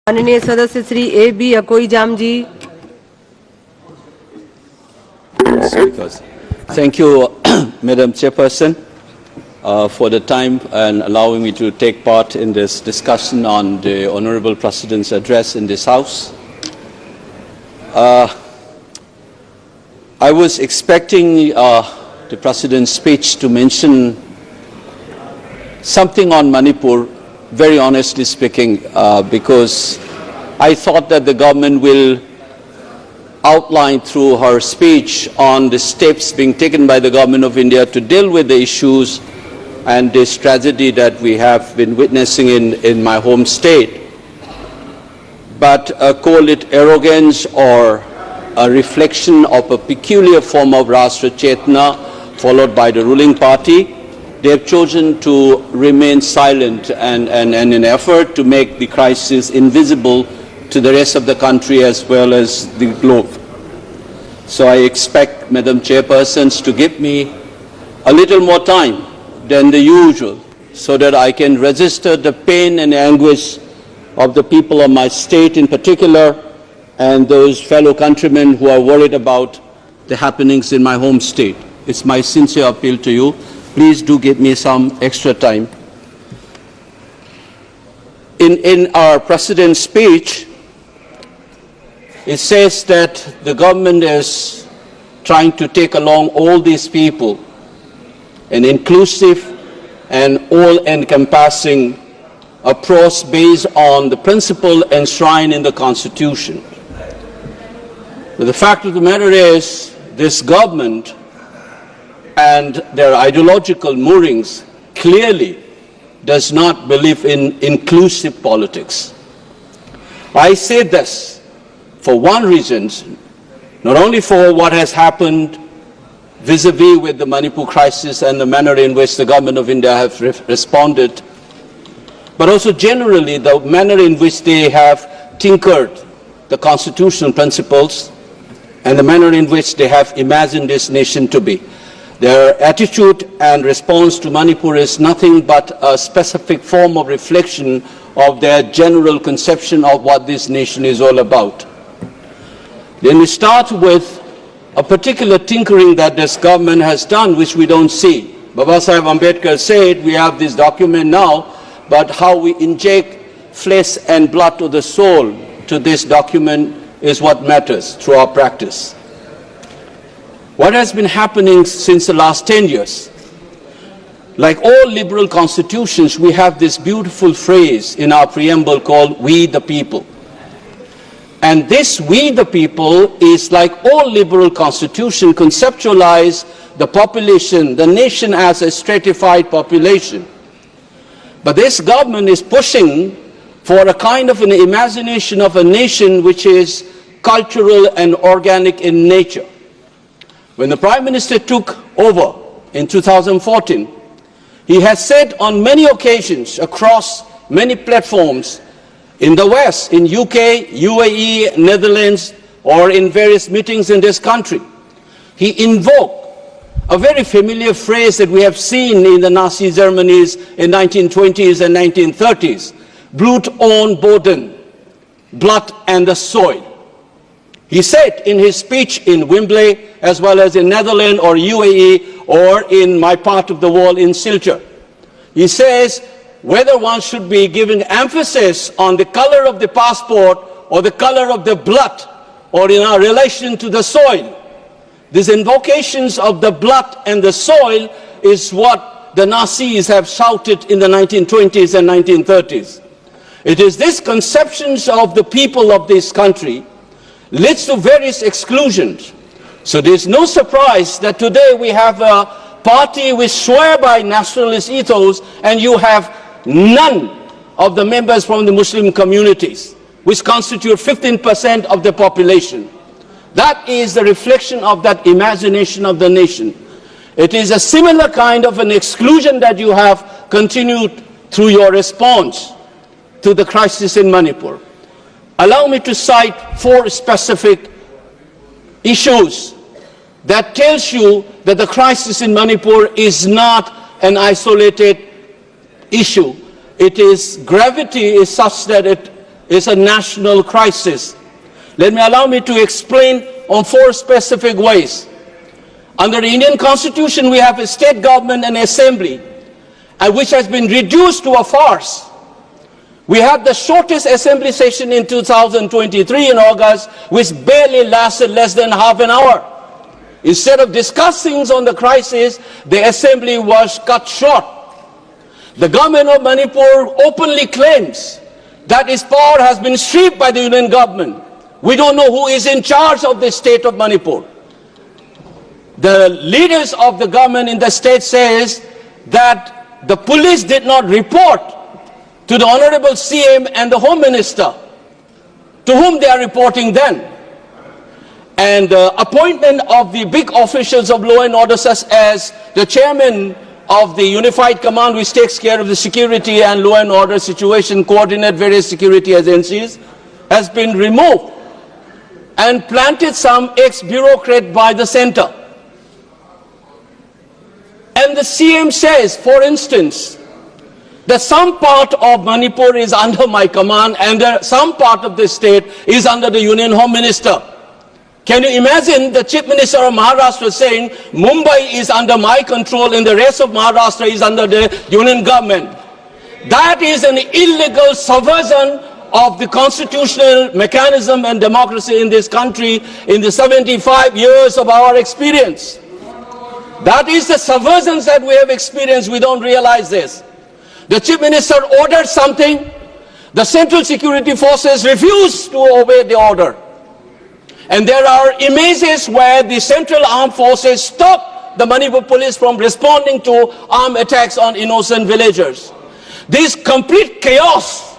माननीय सदस्य Shri A.B. अकोई jam ji. Thank you, Madam Chairperson, for the time and allowing me to take part in this discussion on the Honorable President's address in this House. I was expecting the President's speech to mention something on Manipur, very honestly speaking, because I thought that the government will outline through her speech on the steps being taken by the government of India to deal with the issues and this tragedy that we have been witnessing in my home state. But call it arrogance or a reflection of a peculiar form of Rashtra Chetna followed by the ruling party, they have chosen to remain silent and in an effort to make the crisis invisible to the rest of the country as well as the globe. So I expect Madam Chairpersons to give me a little more time than the usual so that I can register the pain and anguish of the people of my state in particular and those fellow countrymen who are worried about the happenings in my home state. It's my sincere appeal to you. Please do give me some extra time. In our President's speech, it says that the government is trying to take along all these people, an inclusive and all-encompassing approach based on the principle enshrined in the Constitution. But the fact of the matter is, this government and their ideological moorings clearly does not believe in inclusive politics. I say this for one reason, not only for what has happened vis-a-vis with the Manipur crisis and the manner in which the government of India have responded, but also generally the manner in which they have tinkered the constitutional principles and the manner in which they have imagined this nation to be. Their attitude and response to Manipur is nothing but a specific form of reflection of their general conception of what this nation is all about. Then we start with a particular tinkering that this government has done, which we don't see. Baba Sahib Ambedkar said, we have this document now, but how we inject flesh and blood to the soul to this document is what matters through our practice. What has been happening since the last 10 years? Like all liberal constitutions, we have this beautiful phrase in our preamble called "We the People." And this "We the People" is like all liberal constitutions conceptualize the population, the nation as a stratified population. But this government is pushing for a kind of an imagination of a nation which is cultural and organic in nature. When the Prime Minister took over in 2014, he has said on many occasions across many platforms in the West, in UK, UAE, Netherlands, or in various meetings in this country, he invoked a very familiar phrase that we have seen in the Nazi Germany's in 1920s and 1930s, Blut und Boden, blood and the soil. He said in his speech in Wembley, as well as in Netherlands or UAE, or in my part of the world in Silchar, he says whether one should be giving emphasis on the color of the passport or the color of the blood or in our relation to the soil. These invocations of the blood and the soil is what the Nazis have shouted in the 1920s and 1930s. It is these conceptions of the people of this country leads to various exclusions. So there's no surprise that today we have a party which swear by nationalist ethos and you have none of the members from the Muslim communities, which constitute 15% of the population. That is the reflection of that imagination of the nation. It is a similar kind of an exclusion that you have continued through your response to the crisis in Manipur. Allow me to cite 4 specific issues that tells you that the crisis in Manipur is not an isolated issue. Its gravity is such that it is a national crisis. Allow me to explain on 4 specific ways. Under the Indian Constitution, we have a state government and assembly, which has been reduced to a farce. We had the shortest assembly session in 2023 in August, which barely lasted less than half an hour. Instead of discussing on the crisis, the assembly was cut short. The government of Manipur openly claims that its power has been stripped by the union government. We don't know who is in charge of the state of Manipur. The leaders of the government in the state says that the police did not report to the Honorable CM and the Home Minister, to whom they are reporting then. And the appointment of the big officials of law and order, such as the chairman of the Unified Command, which takes care of the security and law and order situation, coordinate various security agencies, has been removed and planted some ex-bureaucrat by the center. And the CM says, for instance, that some part of Manipur is under my command and some part of the state is under the Union Home Minister. Can you imagine the Chief Minister of Maharashtra saying, Mumbai is under my control and the rest of Maharashtra is under the Union government? That is an illegal subversion of the constitutional mechanism and democracy in this country in the 75 years of our experience. That is the subversions that we have experienced. We don't realize this. The Chief Minister ordered something, the Central Security Forces refused to obey the order. And there are images where the Central Armed Forces stopped the Manipur police from responding to armed attacks on innocent villagers. This complete chaos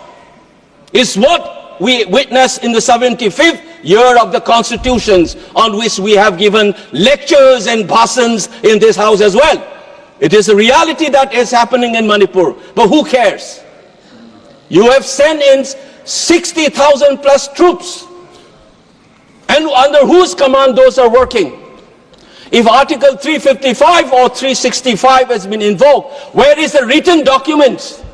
is what we witnessed in the 75th year of the constitutions, on which we have given lectures and bhashans in this house as well. It is a reality that is happening in Manipur, but who cares? You have sent in 60,000 plus troops, and under whose command those are working? If Article 355 or 365 has been invoked, where is the written document?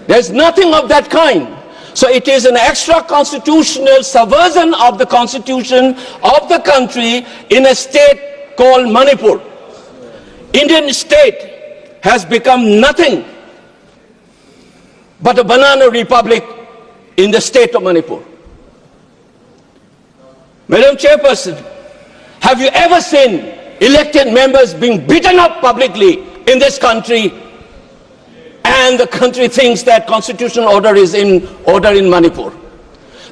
There's nothing of that kind. So it is an extra constitutional subversion of the constitution of the country in a state called Manipur. Indian state has become nothing but a banana republic in the state of Manipur. Madam Chairperson, have you ever seen elected members being beaten up publicly in this country, and the country thinks that constitutional order is in order in Manipur?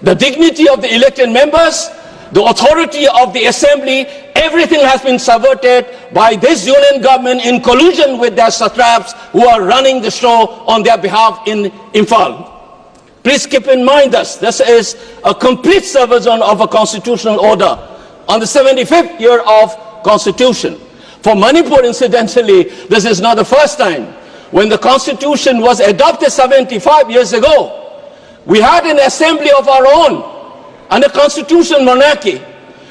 The dignity of the elected members, the authority of the assembly, everything has been subverted by this union government in collusion with their satraps who are running the show on their behalf in Imphal. Please keep in mind this is a complete subversion of a constitutional order on the 75th year of constitution. For Manipur, incidentally, this is not the first time. When the constitution was adopted 75 years ago, we had an assembly of our own and a constitutional monarchy,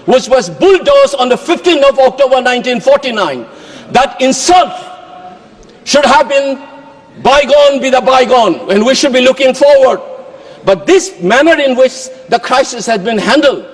which was bulldozed on the 15th of October 1949. That insult should have been bygone be the bygone, and we should be looking forward. But this manner in which the crisis has been handled,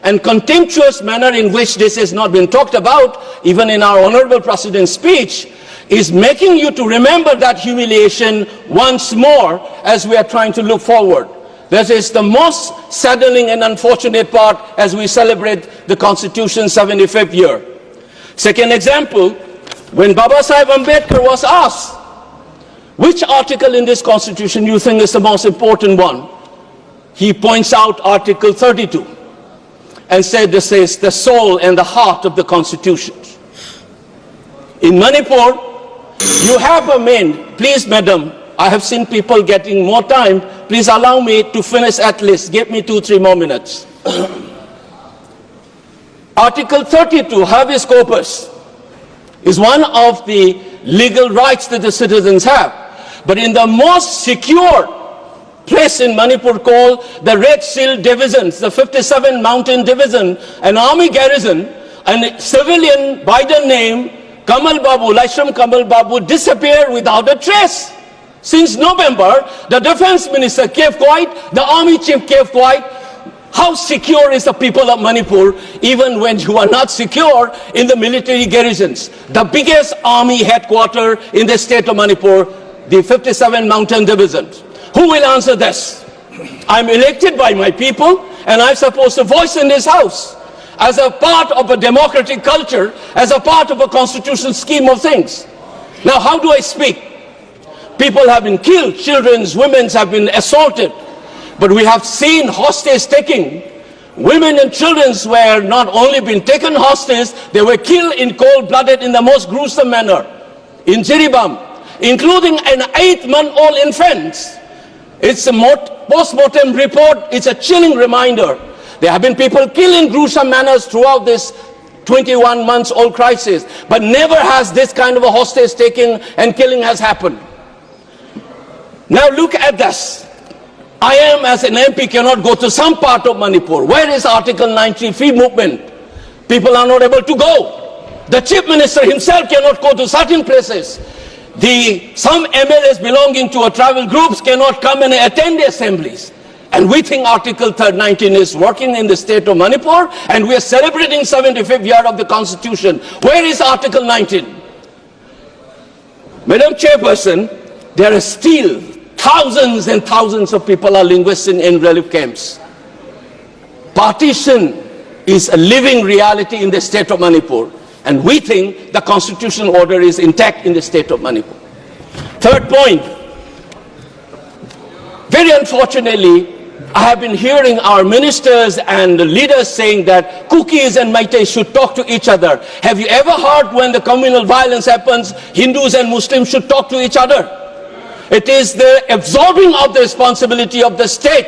and contemptuous manner in which this has not been talked about, even in our Honorable President's speech, is making you to remember that humiliation once more as we are trying to look forward. That is the most saddening and unfortunate part as we celebrate the Constitution's 75th year. Second example, when Baba Sahib Ambedkar was asked, which article in this Constitution you think is the most important one? He points out Article 32 and said this is the soul and the heart of the Constitution. In Manipur, you have a main, please madam, I have seen people getting more time. Please allow me to finish at least. Give me 2-3 more minutes. Article 32, habeas corpus, is one of the legal rights that the citizens have. But in the most secure place in Manipur called the Red Seal Divisions, the 57 Mountain Division, an army garrison, a civilian by the name Kamal Babu, Laishram Kamal Babu, disappeared without a trace. Since November, the defense minister kept quiet, the army chief kept quiet. How secure is the people of Manipur even when you are not secure in the military garrisons? The biggest army headquarters in the state of Manipur, the 57 Mountain Division. Who will answer this? I'm elected by my people and I'm supposed to voice in this house as a part of a democratic culture, as a part of a constitutional scheme of things. Now, how do I speak? People have been killed, children, women have been assaulted. But we have seen hostage taking. Women and children were not only been taken hostage, they were killed in cold-blooded in the most gruesome manner. In Jiribam, including an 8-month-old infant. It's a post-mortem report, it's a chilling reminder. There have been people killed in gruesome manners throughout this 21-month-old crisis. But never has this kind of a hostage taking and killing has happened. Now look at this. I am, as an MP, cannot go to some part of Manipur. Where is Article 90 free movement? People are not able to go. The chief minister himself cannot go to certain places. Some MLAs belonging to a tribal groups cannot come and attend the assemblies. And we think Article 19 is working in the state of Manipur, and we are celebrating 75th year of the Constitution. Where is Article 19? Madam Chairperson, there are still thousands and thousands of people are linguists in relief camps. Partition is a living reality in the state of Manipur, and we think the constitutional order is intact in the state of Manipur. Third point, very unfortunately, I have been hearing our ministers and leaders saying that Kukis and Meiteis should talk to each other. Have you ever heard when the communal violence happens, Hindus and Muslims should talk to each other? It is the absorbing of the responsibility of the state.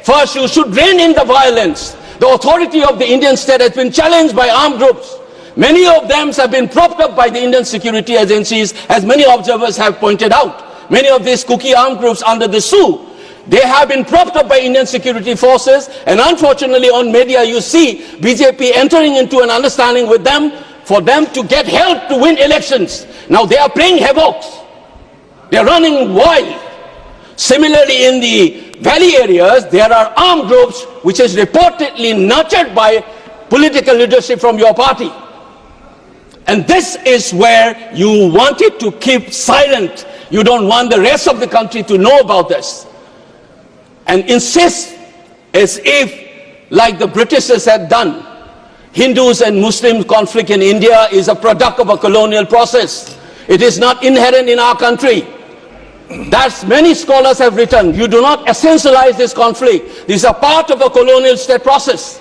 First, you should rein in the violence. The authority of the Indian state has been challenged by armed groups. Many of them have been propped up by the Indian security agencies, as many observers have pointed out. Many of these Kuki armed groups under the SU, they have been propped up by Indian security forces, and unfortunately on media you see BJP entering into an understanding with them for them to get help to win elections. Now they are playing havoc. They are running wild. Similarly, in the valley areas, there are armed groups which is reportedly nurtured by political leadership from your party. And this is where you wanted to keep silent. You don't want the rest of the country to know about this. And insist as if, like the Britishers had done, Hindus and Muslim conflict in India is a product of a colonial process. It is not inherent in our country. That's many scholars have written. You do not essentialize this conflict. This is a part of a colonial state process.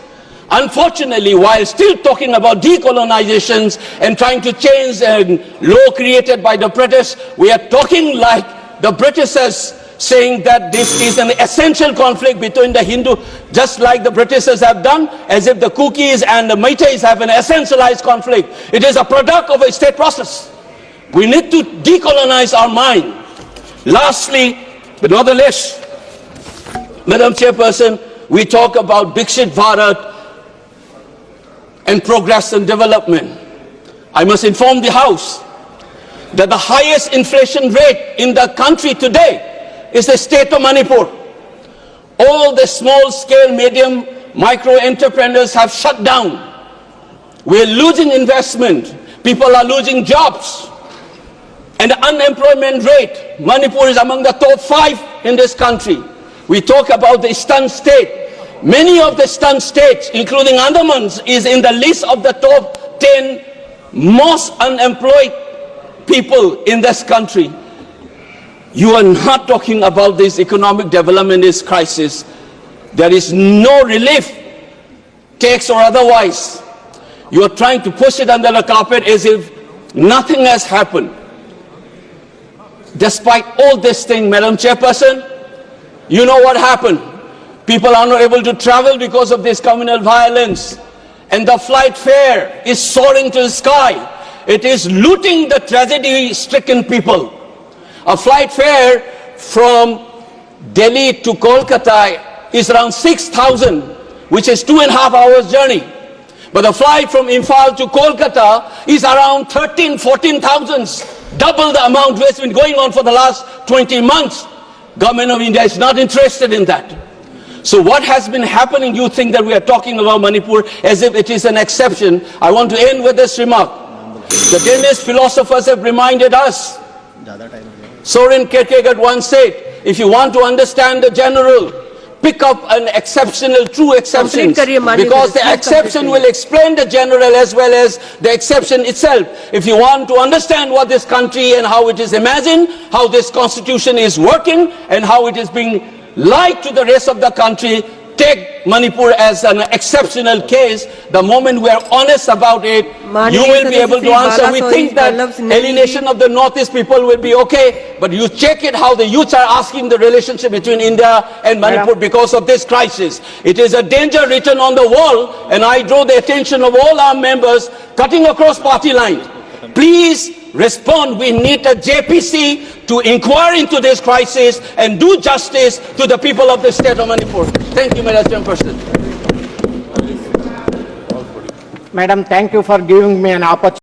Unfortunately, while still talking about decolonizations and trying to change the law created by the British, we are talking like the Britishers, saying that this is an essential conflict between the Hindu, just like the Britishers have done, as if the Kukis and the Meiteis have an essentialized conflict. It is a product of a state process. We need to decolonize our mind. Lastly, but not the least, Madam Chairperson, we talk about Viksit Bharat and progress and development. I must inform the House that the highest inflation rate in the country today is the state of Manipur. All the small-scale, medium, micro entrepreneurs have shut down. We're losing investment. People are losing jobs. And the unemployment rate, Manipur is among the top 5 in this country. We talk about the stunned state. Many of the stunned states, including Andamans, is in the list of the top 10 most unemployed people in this country. You are not talking about this economic development, this crisis. There is no relief, tax or otherwise. You are trying to push it under the carpet as if nothing has happened. Despite all this thing, Madam Chairperson, you know what happened. People are not able to travel because of this communal violence. And the flight fare is soaring to the sky. It is looting the tragedy-stricken people. A flight fare from Delhi to Kolkata is around 6,000, which is 2.5 hours journey. But the flight from Imphal to Kolkata is around 13,000, 14,000. double the amount which has been going on for the last 20 months. Government of India is not interested in that. So what has been happening, you think that we are talking about Manipur as if it is an exception. I want to end with this remark. The Danish philosophers have reminded us. Soren Kierkegaard once said, if you want to understand the general, pick up an exceptional, true exception, because the exception will explain the general as well as the exception itself. If you want to understand what this country and how it is imagined, how this constitution is working and how it is being lied to the rest of the country, take Manipur as an exceptional case. The moment we are honest about it, you will be able to answer. We think that alienation of the Northeast people will be okay, but you check it how the youths are asking the relationship between India and Manipur because of this crisis. It is a danger written on the wall, and I draw the attention of all our members cutting across party lines. Please respond. We need a JPC to inquire into this crisis and do justice to the people of the state of Manipur. Thank you, Madam Chairperson. Madam, thank you for giving me an opportunity.